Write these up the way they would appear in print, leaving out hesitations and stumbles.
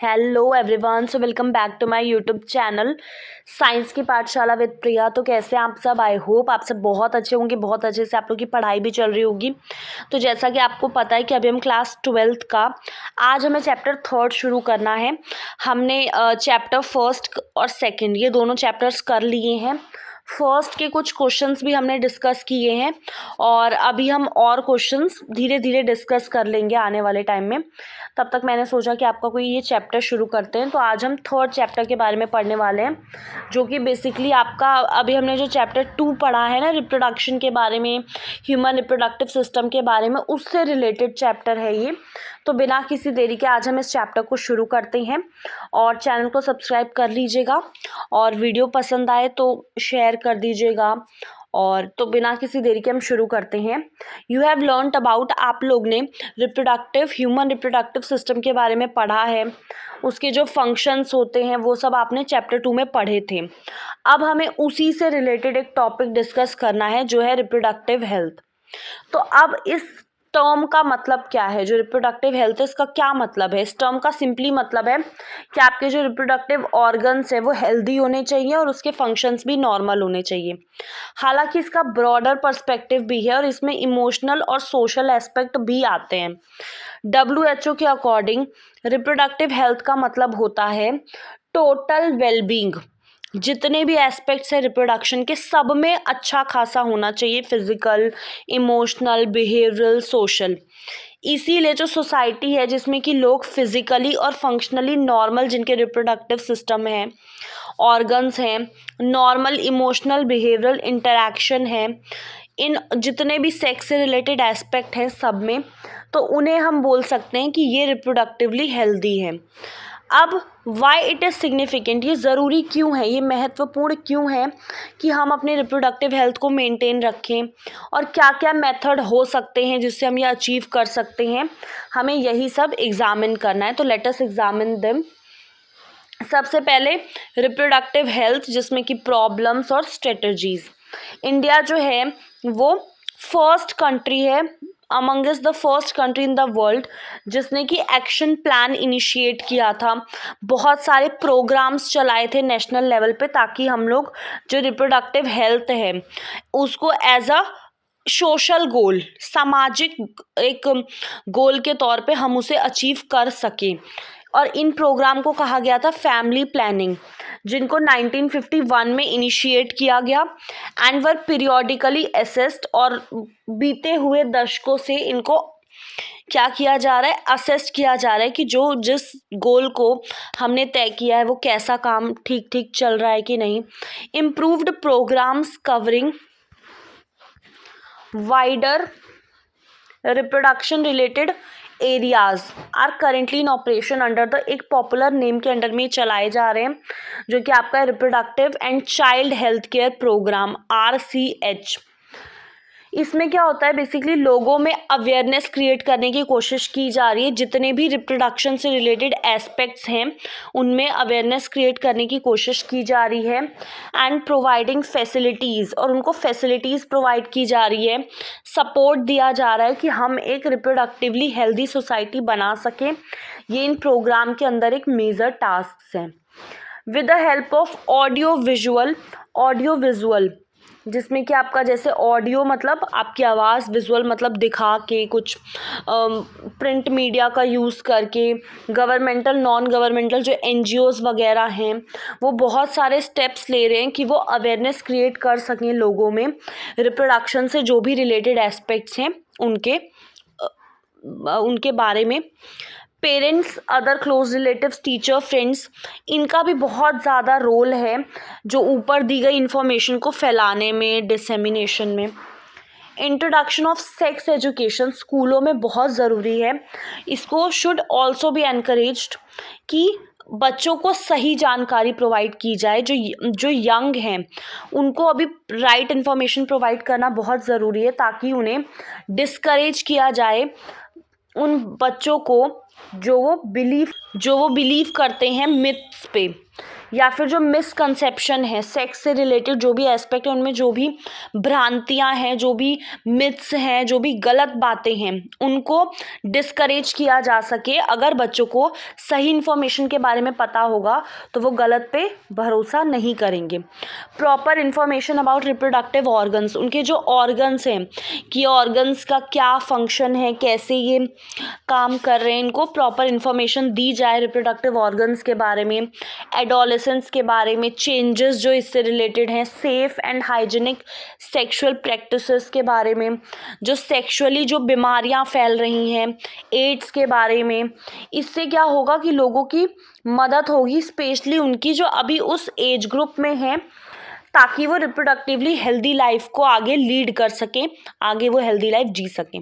Hello everyone, so welcome back to my YouTube channel science की पाठशाला with प्रिया। तो कैसे हैं आप सब? आई होप आप सब बहुत अच्छे होंगे, बहुत अच्छे से आप लोग की पढ़ाई भी चल रही होगी। तो जैसा कि आपको पता है कि अभी हम क्लास 12th का आज हमें चैप्टर 3 शुरू करना है। हमने चैप्टर 1 और 2 ये दोनों चैप्टर्स कर लिए हैं। फर्स्ट के कुछ क्वेश्चंस भी हमने डिस्कस किए हैं और अभी हम और क्वेश्चंस धीरे धीरे डिस्कस कर लेंगे आने वाले टाइम में। तब तक मैंने सोचा कि आपका कोई ये चैप्टर शुरू करते हैं। तो आज हम 3rd चैप्टर के बारे में पढ़ने वाले हैं, जो कि बेसिकली आपका अभी हमने जो चैप्टर 2 पढ़ा है ना, रिप्रोडक्शन के बारे में, ह्यूमन रिप्रोडक्टिव सिस्टम के बारे में, उससे रिलेटेड चैप्टर है ये। तो बिना किसी देरी के आज हम इस चैप्टर को शुरू करते हैं और चैनल को सब्सक्राइब कर लीजिएगा और वीडियो पसंद आए तो शेयर कर दीजिएगा। और तो बिना किसी देरी के हम शुरू करते हैं। यू हैव लर्नड अबाउट, आप लोग ने ह्यूमन रिप्रोडक्टिव सिस्टम के बारे में पढ़ा है। उसके जो फंक्शंस होते हैं वो सब आपने चैप्टर 2 में पढ़े थे। अब हमें उसी से रिलेटेड एक टॉपिक डिस्कस करना है, जो है रिप्रोडक्टिव हेल्थ। तो अब इस टर्म का मतलब क्या है? जो रिप्रोडक्टिव हेल्थ है, इसका क्या मतलब है? इस टर्म का सिंपली मतलब है कि आपके जो रिप्रोडक्टिव ऑर्गन्स है वो हेल्दी होने चाहिए और उसके फंक्शंस भी नॉर्मल होने चाहिए। हालांकि इसका ब्रॉडर पर्सपेक्टिव भी है और इसमें इमोशनल और सोशल एस्पेक्ट भी आते हैं। WHO के अकॉर्डिंग रिप्रोडक्टिव हेल्थ का मतलब होता है टोटल वेलबींग। जितने भी एस्पेक्ट्स हैं रिप्रोडक्शन के, सब में अच्छा खासा होना चाहिए, फिजिकल, इमोशनल, बिहेवियरल, सोशल। इसीलिए जो सोसाइटी है जिसमें कि लोग फिजिकली और फंक्शनली नॉर्मल, जिनके रिप्रोडक्टिव सिस्टम है, ऑर्गन्स हैं, नॉर्मल इमोशनल बिहेवियरल इंटरैक्शन है, इन जितने भी सेक्स से रिलेटेड एस्पेक्ट हैं सब में, तो उन्हें हम बोल सकते हैं कि ये रिप्रोडक्टिवली हेल्दी है। अब वाई इट इज़ सिग्निफिकेंट, ये ज़रूरी क्यों है, ये महत्वपूर्ण क्यों है कि हम अपने रिप्रोडक्टिव हेल्थ को मेंटेन रखें, और क्या क्या मेथड हो सकते हैं जिससे हम ये अचीव कर सकते हैं, हमें यही सब एग्जामिन करना है। तो लेट अस एग्जामिन देम। सबसे पहले रिप्रोडक्टिव हेल्थ, जिसमें कि प्रॉब्लम्स और स्ट्रेटजीज। इंडिया जो है वो फर्स्ट कंट्री है, amongst the first country in the world, जिसने कि एक्शन प्लान इनिशिएट किया था। बहुत सारे प्रोग्राम्स चलाए थे नेशनल लेवल पे, ताकि हम लोग जो रिप्रोडक्टिव हेल्थ है उसको एज अ सोशल गोल, सामाजिक एक गोल के तौर पे हम उसे अचीव कर सकें। और इन प्रोग्राम को कहा गया था फैमिली प्लानिंग, जिनको 1951 में इनिशिएट किया गया एंड वर पीरियोडिकली असेस्ड। और बीते हुए दशकों से इनको क्या किया जा रहा है, असेस्ट किया जा रहा है कि जो जिस गोल को हमने तय किया है वो कैसा काम ठीक ठीक चल रहा है कि नहीं। Improved programmes covering wider reproduction related areas are currently in operation under the, एक पॉपुलर नेम के अंडर में चलाए जा रहे हैं, जो कि आपका reproductive and child health care programme RCH। इसमें क्या होता है, बेसिकली लोगों में अवेयरनेस क्रिएट करने की कोशिश की जा रही है। जितने भी रिप्रोडक्शन से रिलेटेड एस्पेक्ट्स हैं उनमें अवेयरनेस क्रिएट करने की कोशिश की जा रही है एंड प्रोवाइडिंग फैसिलिटीज़, और उनको फैसिलिटीज़ प्रोवाइड की जा रही है, सपोर्ट दिया जा रहा है कि हम एक रिप्रोडक्टिवली हेल्दी सोसाइटी बना सकें। ये इन प्रोग्राम के अंदर एक मेजर टास्क हैं। With the help of audio visual, जिसमें कि आपका जैसे ऑडियो मतलब आपकी आवाज़, विजुअल मतलब दिखा के, कुछ प्रिंट मीडिया का यूज़ करके, गवर्नमेंटल, नॉन गवर्नमेंटल जो NGOs वगैरह हैं वो बहुत सारे स्टेप्स ले रहे हैं कि वो अवेयरनेस क्रिएट कर सकें लोगों में, रिप्रोडक्शन से जो भी रिलेटेड एस्पेक्ट्स हैं उनके बारे में। Parents, other close relatives, teacher, friends, इनका भी बहुत ज़्यादा रोल है जो ऊपर दी गई इन्फॉर्मेशन को फैलाने में, डिसेमिनेशन में। इंट्रोडक्शन ऑफ सेक्स एजुकेशन स्कूलों में बहुत ज़रूरी है। इसको शुड ऑल्सो बी एनकरेज्ड कि बच्चों को सही जानकारी प्रोवाइड की जाए। जो यंग हैं उनको अभी राइट इन्फॉर्मेशन प्रोवाइड करना बहुत ज़रूरी है, ताकि उन्हें डिस्करेज किया जाए उन बच्चों को जो वो बिलीव करते हैं मिथ्स पे, या फिर जो मिसकंसेप्शन है सेक्स से रिलेटेड, जो भी एस्पेक्ट है उनमें जो भी भ्रांतियां हैं, जो भी मिथ्स हैं, जो भी गलत बातें हैं, उनको डिस्करेज किया जा सके। अगर बच्चों को सही इन्फॉर्मेशन के बारे में पता होगा तो वो गलत पे भरोसा नहीं करेंगे। Proper information about reproductive organs, उनके जो ऑर्गन्स हैं कि ऑर्गन्स का क्या फंक्शन है, कैसे ये काम कर रहे हैं, इनको प्रॉपर इन्फॉर्मेशन दी जाए रिप्रोडक्टिव ऑर्गन्स के बारे में, एडोलेसेंस के बारे में, चेंजेस जो इससे रिलेटेड हैं, safe and hygienic sexual practices के बारे में, जो सेक्सुअली जो बीमारियां फैल रही हैं, एड्स के बारे में। इससे क्या होगा कि लोगों की मदद होगी, स्पेशली उनकी जो अभी उस एज ग्रुप में हैं, ताकि वो रिप्रोडक्टिवली हेल्दी लाइफ को आगे लीड कर सकें, आगे वो हेल्दी लाइफ जी सकें।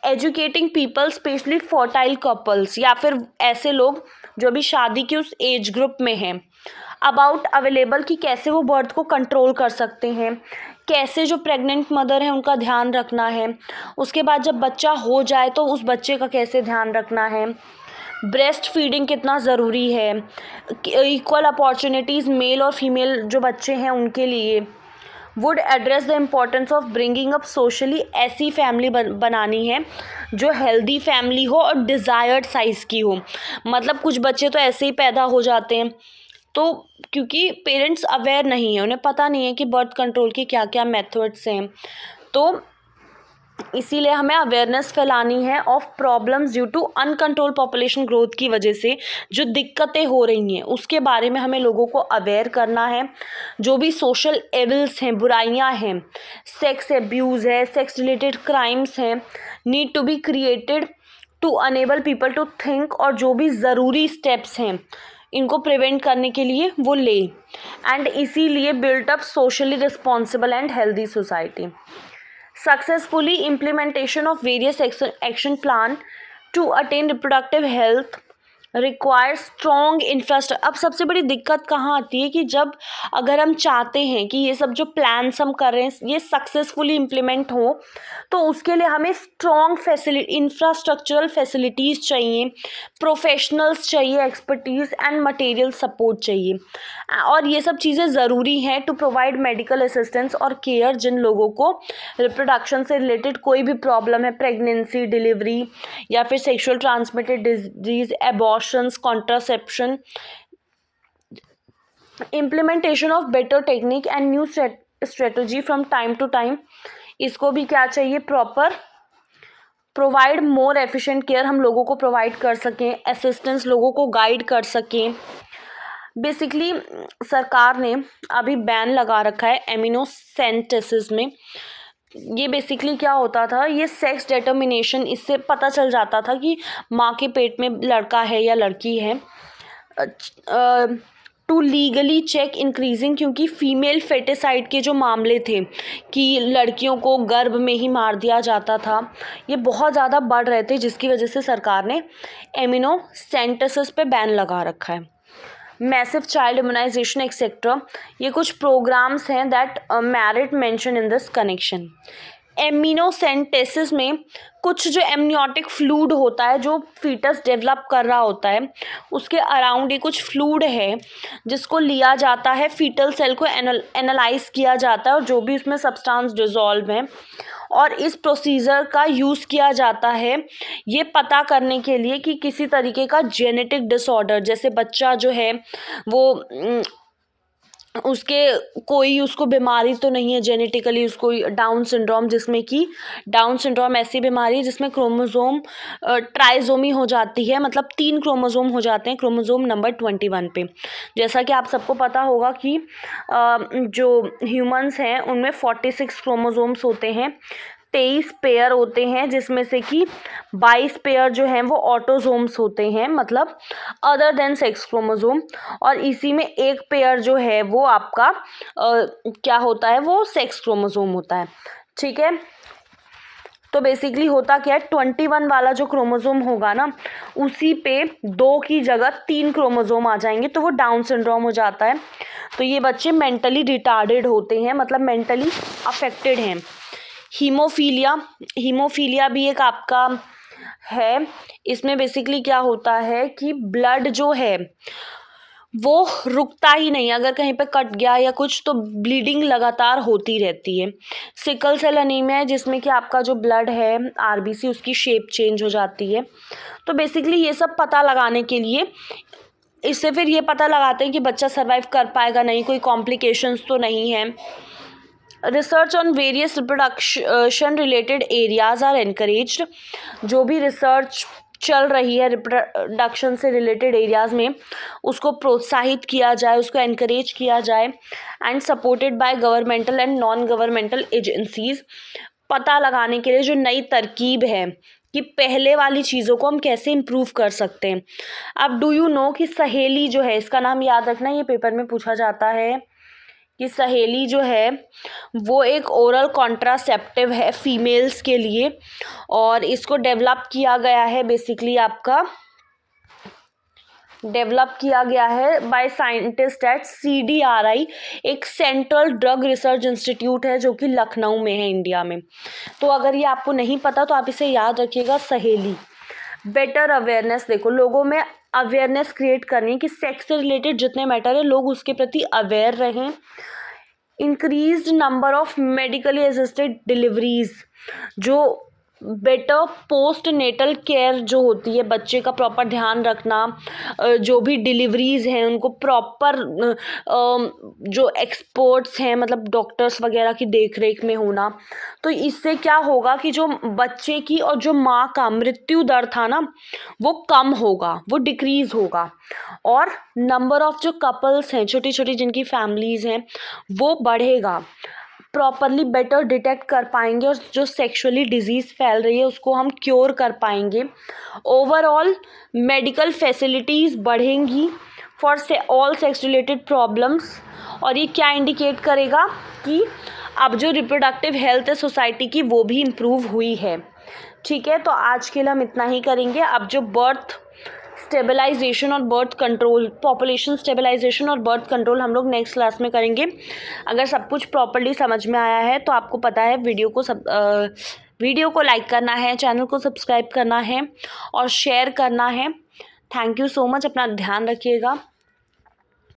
Educating people specially fertile couples, या फिर ऐसे लोग जो अभी शादी के उस एज ग्रुप में हैं, अबाउट अवेलेबल कि कैसे वो बर्थ को कंट्रोल कर सकते हैं, कैसे जो प्रेग्नेंट मदर है उनका ध्यान रखना है, उसके बाद जब बच्चा हो जाए तो उस बच्चे का कैसे ध्यान रखना है, ब्रेस्ट फीडिंग कितना ज़रूरी है, इक्वल अपॉर्चुनिटीज़ मेल और फीमेल जो बच्चे हैं उनके लिए। Would address the importance of bringing up socially, ऐसी फैमिली बनानी है जो हेल्दी फैमिली हो और डिज़ायर्ड साइज़ की हो। मतलब कुछ बच्चे तो ऐसे ही पैदा हो जाते हैं, तो क्योंकि पेरेंट्स अवेयर नहीं है, उन्हें पता नहीं है कि बर्थ कंट्रोल के क्या क्या मेथड्स हैं, तो इसीलिए हमें अवेयरनेस फैलानी है of problems due to uncontrol population growth की वजह से जो दिक्कतें हो रही हैं उसके बारे में हमें लोगों को अवेयर करना है। जो भी सोशल एविल्स हैं, बुराइयां हैं, सेक्स एब्यूज़ है, सेक्स रिलेटेड क्राइम्स हैं, need to be created to enable people to think, और जो भी ज़रूरी स्टेप्स हैं इनको प्रिवेंट करने के लिए वो ले, एंड इसीलिए built up socially responsible and healthy society. Successfully implementation of various action plan to attain reproductive health require strong infrastructure. अब सबसे बड़ी दिक्कत कहाँ आती है कि जब अगर हम चाहते हैं कि ये सब जो प्लान्स हम कर रहे हैं ये सक्सेसफुली इम्प्लीमेंट हो, तो उसके लिए हमें स्ट्रॉन्ग इंफ्रास्ट्रक्चरल फैसिलिटीज़ चाहिए, प्रोफेशनल्स चाहिए, एक्सपर्टीज़ एंड मटेरियल सपोर्ट चाहिए, और ये सब चीज़ें ज़रूरी हैं टू प्रोवाइड मेडिकल असिस्टेंस और केयर जिन लोगों को रिप्रोडक्शन से रिलेटेड कोई भी प्रॉब्लम है, प्रेगनेंसी, डिलीवरी या फिर sexual transmitted disease, abortions, contraception. Implementation of better technique and new strategy from time to time, इसको भी क्या चाहिए, proper provide more efficient care हम लोगों को प्रोवाइड कर सकें, असिस्टेंस लोगों को गाइड कर सकें। बेसिकली सरकार ने अभी बैन लगा रखा है एमिनोसेंटेसिस में। ये बेसिकली क्या होता था, ये सेक्स डिटर्मिनेशन, इससे पता चल जाता था कि माँ के पेट में लड़का है या लड़की है। टू लीगली चेक इंक्रीजिंग, क्योंकि फीमेल फेटिसाइड के जो मामले थे कि लड़कियों को गर्भ में ही मार दिया जाता था, ये बहुत ज़्यादा बढ़ रहे थे, जिसकी वजह से सरकार ने एमिनोसेंटेसिस पे बैन लगा रखा है। मैसिव चाइल्ड इम्यूनाइजेशन एक्सेट्रा, ये कुछ प्रोग्राम्स हैं that merit mention in this connection. एमिनोसेंटेसिस में कुछ जो एमनियोटिक फ्लूइड होता है जो फीटस डेवलप कर रहा होता है, उसके अराउंड ये कुछ फ्लूइड है जिसको लिया जाता है, फीटल सेल को एनालाइज किया जाता है और जो भी उसमें सब्सटेंस डिसॉल्व है, और इस प्रोसीजर का यूज़ किया जाता है ये पता करने के लिए कि किसी तरीके का जेनेटिक डिसऑर्डर, जैसे बच्चा जो है वो उसके कोई उसको बीमारी तो नहीं है जेनेटिकली, उसको डाउन सिंड्रोम, जिसमें कि डाउन सिंड्रोम ऐसी बीमारी है जिसमें क्रोमोसोम ट्राइजोमी हो जाती है, मतलब 3 क्रोमोसोम हो जाते हैं क्रोमोसोम नंबर 21 पे। जैसा कि आप सबको पता होगा कि जो ह्यूमंस हैं उनमें 46 क्रोमोसोम्स होते हैं, 23 पेयर होते हैं, जिसमें से कि 22 पेयर जो हैं वो ऑटोसोम्स होते हैं, मतलब अदर देन सेक्स क्रोमोसोम, और इसी में एक पेयर जो है वो आपका क्या होता है, वो सेक्स क्रोमोसोम होता है। ठीक है, तो बेसिकली होता क्या है, 21 वाला जो क्रोमोसोम होगा ना, उसी पे 2 की जगह 3 क्रोमोसोम आ जाएंगे, तो वो डाउन सिंड्रोम हो जाता है। तो ये बच्चे मेंटली रिटार्डेड होते हैं, मतलब मेंटली अफेक्टेड हैं। हीमोफीलिया भी एक आपका है। इसमें बेसिकली क्या होता है कि ब्लड जो है वो रुकता ही नहीं, अगर कहीं पे कट गया या कुछ तो ब्लीडिंग लगातार होती रहती है। सिकल सेल अनीमिया है जिसमें कि आपका जो ब्लड है आरबीसी उसकी शेप चेंज हो जाती है। तो बेसिकली ये सब पता लगाने के लिए इससे फिर ये पता लगाते हैं कि बच्चा सर्वाइव कर पाएगा नहीं, कोई कॉम्प्लिकेशंस तो नहीं है। Research on various reproduction related areas are encouraged. जो भी रिसर्च चल रही है रिप्रोडक्शन से रिलेटेड एरियाज में उसको प्रोत्साहित किया जाए, उसको एनकरेज किया जाए and supported by governmental and non governmental agencies. पता लगाने के लिए जो नई तरकीब है कि पहले वाली चीज़ों को हम कैसे इम्प्रूव कर सकते हैं। अब डू यू नो कि सहेली जो है, इसका नाम याद रखना, ये पेपर में पूछा जाता है कि सहेली जो है वो एक ओरल कॉन्ट्रासेप्टिव है फीमेल्स के लिए, और इसको डेवलप किया गया है बेसिकली आपका डेवलप किया गया है बाय साइंटिस्ट एट CDRI, एक सेंट्रल ड्रग रिसर्च इंस्टीट्यूट है जो कि लखनऊ में है इंडिया में। तो अगर ये आपको नहीं पता तो आप इसे याद रखिएगा, सहेली। बेटर अवेयरनेस, देखो लोगों में अवेयरनेस क्रिएट करनी है कि सेक्स से रिलेटेड जितने मैटर है लोग उसके प्रति अवेयर रहें। Increased number of medically assisted deliveries, जो बेटर पोस्ट नेटल केयर जो होती है, बच्चे का प्रॉपर ध्यान रखना, जो भी डिलीवरीज हैं उनको प्रॉपर जो एक्सपर्ट्स हैं मतलब डॉक्टर्स वगैरह की देख रेख में होना। तो इससे क्या होगा कि जो बच्चे की और जो माँ का मृत्यु दर था ना वो कम होगा, वो डिक्रीज होगा, और नंबर ऑफ जो कपल्स हैं छोटी छोटी जिनकी फैमिलीज हैं वो बढ़ेगा। प्रॉपरली बेटर डिटेक्ट कर पाएंगे और जो सेक्सुअली डिजीज़ फैल रही है उसको हम क्योर कर पाएंगे। ओवरऑल मेडिकल फैसिलिटीज़ बढ़ेंगी for all sex related problems, और ये क्या इंडिकेट करेगा कि अब जो रिप्रोडक्टिव हेल्थ है सोसाइटी की वो भी इम्प्रूव हुई है। ठीक है, तो आज के लिए हम इतना ही करेंगे। अब जो बर्थ स्टेबलाइजेशन और बर्थ कंट्रोल, पॉपुलेशन स्टेबलाइजेशन और बर्थ कंट्रोल हम लोग नेक्स्ट क्लास में करेंगे। अगर सब कुछ प्रॉपर्ली समझ में आया है तो आपको पता है वीडियो को लाइक करना है, चैनल को सब्सक्राइब करना है और शेयर करना है। थैंक यू सो मच, अपना ध्यान रखिएगा।